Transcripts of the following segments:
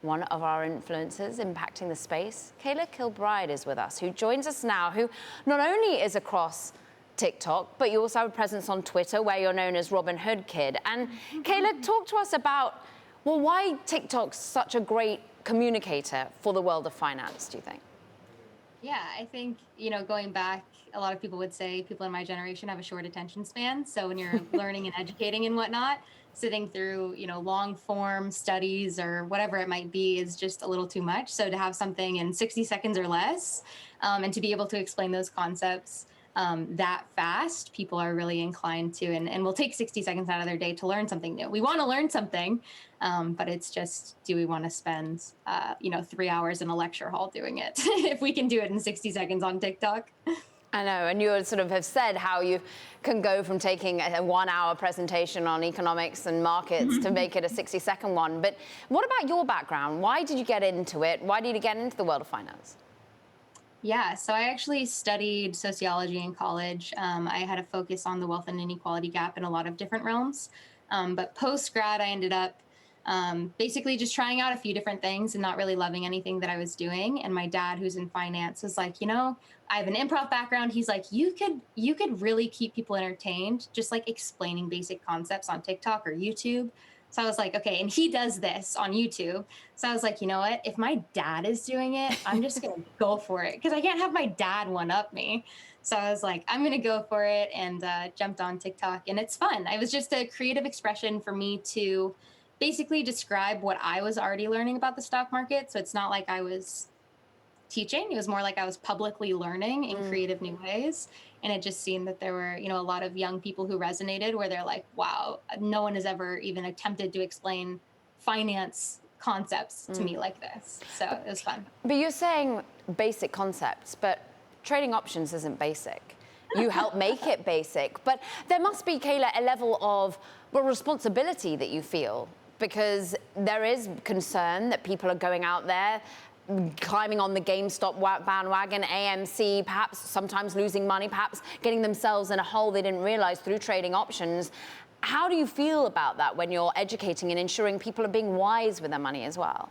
one of our influencers impacting the space. Kayla Kilbride is with us, who joins us now, who not only is across TikTok, but you also have a presence on Twitter where you're known as Robin Hood Kid. And Kayla, talk to us about, well, why TikTok's such a great communicator for the world of finance, do you think? Yeah, I think, going back, a lot of people would say people in my generation have a short attention span. So when you're learning and educating and whatnot, sitting through, long form studies or whatever it might be is just a little too much. So to have something in 60 seconds or less, and to be able to explain those concepts that fast, people are really inclined to, and will take 60 seconds out of their day to learn something new. We want to learn something, but it's just, do we want to spend, 3 hours in a lecture hall doing it if we can do it in 60 seconds on TikTok? I know, and you sort of have said how you can go from taking a 1-hour presentation on economics and markets to make it a 60-second one. But what about your background? Why did you get into it? Why did you get into the world of finance? Yeah, so I actually studied sociology in college. I had a focus on the wealth and inequality gap in a lot of different realms. But post grad, I ended up basically just trying out a few different things and not really loving anything that I was doing. And my dad, who's in finance, was like, I have an improv background. He's like, you could really keep people entertained, just like explaining basic concepts on TikTok or YouTube. So I was like, okay, and he does this on YouTube. So I was like, you know what? If my dad is doing it, I'm just gonna go for it because I can't have my dad one up me. So I was like, I'm gonna go for it and jumped on TikTok, and it's fun. It was just a creative expression for me to basically describe what I was already learning about the stock market. So it's not like I was teaching. It was more like I was publicly learning in creative new ways. And it just seemed that there were, a lot of young people who resonated where they're like, wow, no one has ever even attempted to explain finance concepts to me like this. So it was fun. But you're saying basic concepts, but trading options isn't basic. You help make it basic. But there must be, Kayla, a level of responsibility that you feel, because there is concern that people are going out there climbing on the GameStop bandwagon, AMC, perhaps sometimes losing money, perhaps getting themselves in a hole they didn't realize through trading options. How do you feel about that when you're educating and ensuring people are being wise with their money as well?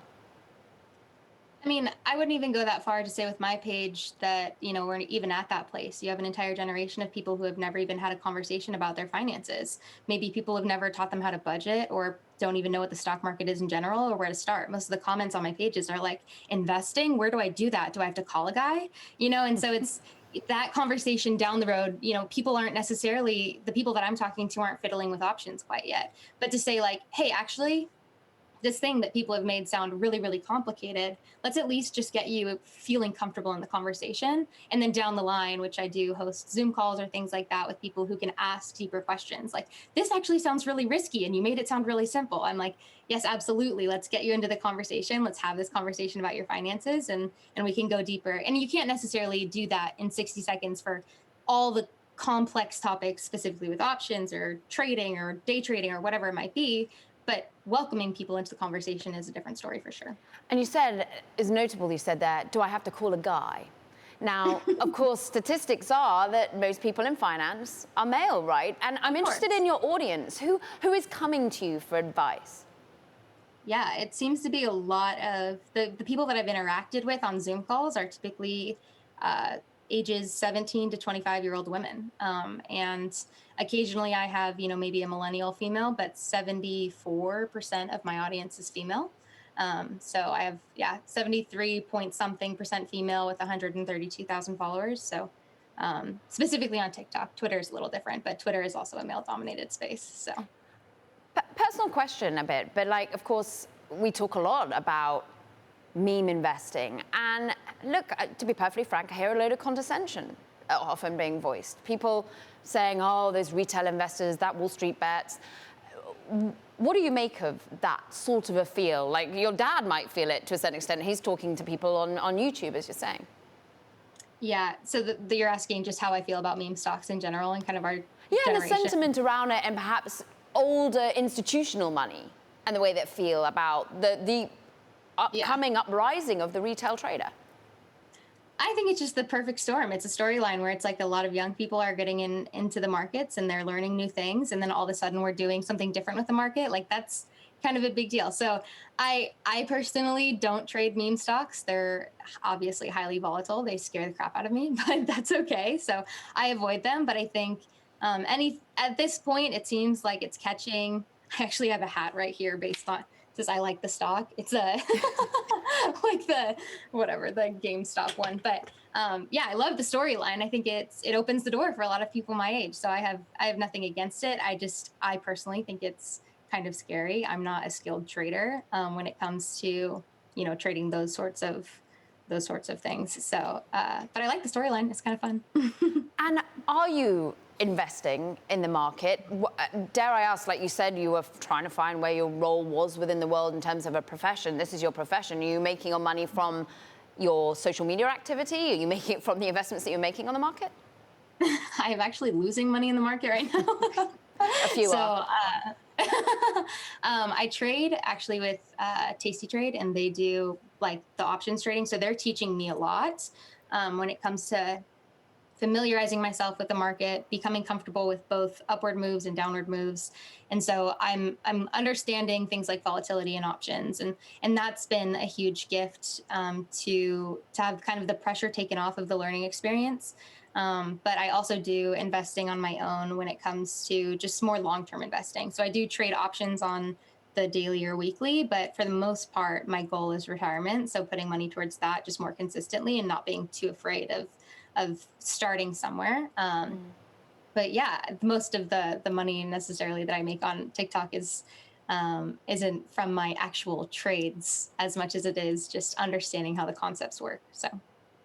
I mean, I wouldn't even go that far to say with my page that, we're even at that place. You have an entire generation of people who have never even had a conversation about their finances. Maybe people have never taught them how to budget or don't even know what the stock market is in general or where to start. Most of the comments on my pages are like, investing, where do I do that? Do I have to call a guy? And so it's that conversation down the road, people aren't necessarily, the people that I'm talking to aren't fiddling with options quite yet. But to say like, hey, actually, this thing that people have made sound really, really complicated, let's at least just get you feeling comfortable in the conversation. And then down the line, which I do host Zoom calls or things like that with people who can ask deeper questions. Like, this actually sounds really risky and you made it sound really simple. I'm like, yes, absolutely. Let's get you into the conversation. Let's have this conversation about your finances and we can go deeper. And you can't necessarily do that in 60 seconds for all the complex topics, specifically with options or trading or day trading or whatever it might be. But welcoming people into the conversation is a different story for sure. And you said, it's notable you said that, do I have to call a guy? Now, of course, statistics are that most people in finance are male, right? And I'm interested in your audience. Who is coming to you for advice? Yeah, it seems to be a lot of the people that I've interacted with on Zoom calls are typically ages 17 to 25-year-old women. And occasionally I have, maybe a millennial female, but 74% of my audience is female. So I have, 73 point something percent female with 132,000 followers. So specifically on TikTok. Twitter is a little different, but Twitter is also a male dominated space. So personal question a bit, but like, of course, we talk a lot about meme investing. And look, to be perfectly frank, I hear a load of condescension often being voiced. People saying, oh, there's retail investors, that Wall Street bets. What do you make of that sort of a feel? Like, your dad might feel it to a certain extent. He's talking to people on YouTube, as you're saying. Yeah, so you're asking just how I feel about meme stocks in general and kind of our and the generation. sentiment around it, and perhaps older institutional money and the way they feel about the upcoming uprising of the retail trader. I think it's just the perfect storm. It's a storyline where it's like a lot of young people are getting into the markets and they're learning new things. And then all of a sudden we're doing something different with the market. Like, that's kind of a big deal. So I personally don't trade meme stocks. They're obviously highly volatile. They scare the crap out of me, but that's okay. So I avoid them. But I think any at this point, it seems like it's catching. I actually have a hat right here based on says I like the stock. It's a like the whatever the GameStop one, but yeah, I love the storyline. I think it opens the door for a lot of people my age. So I have nothing against it. I personally think it's kind of scary. I'm not a skilled trader when it comes to trading those sorts of things. So, but I like the storyline. It's kind of fun. And are you investing in the market? Dare I ask, like you said, you were trying to find where your role was within the world in terms of a profession. This is your profession. Are you making your money from your social media activity? Are you making it from the investments that you're making on the market? I am actually losing money in the market right now. A few So are. I trade actually with Tasty Trade, and they do like the options trading. So they're teaching me a lot when it comes to familiarizing myself with the market, becoming comfortable with both upward moves and downward moves. And so I'm understanding things like volatility and options, and that's been a huge gift to have kind of the pressure taken off of the learning experience. But I also do investing on my own when it comes to just more long-term investing. So I do trade options on the daily or weekly, but for the most part, my goal is retirement. So putting money towards that just more consistently and not being too afraid of starting somewhere. But yeah, most of the money necessarily that I make on TikTok isn't from my actual trades as much as it is just understanding how the concepts work. So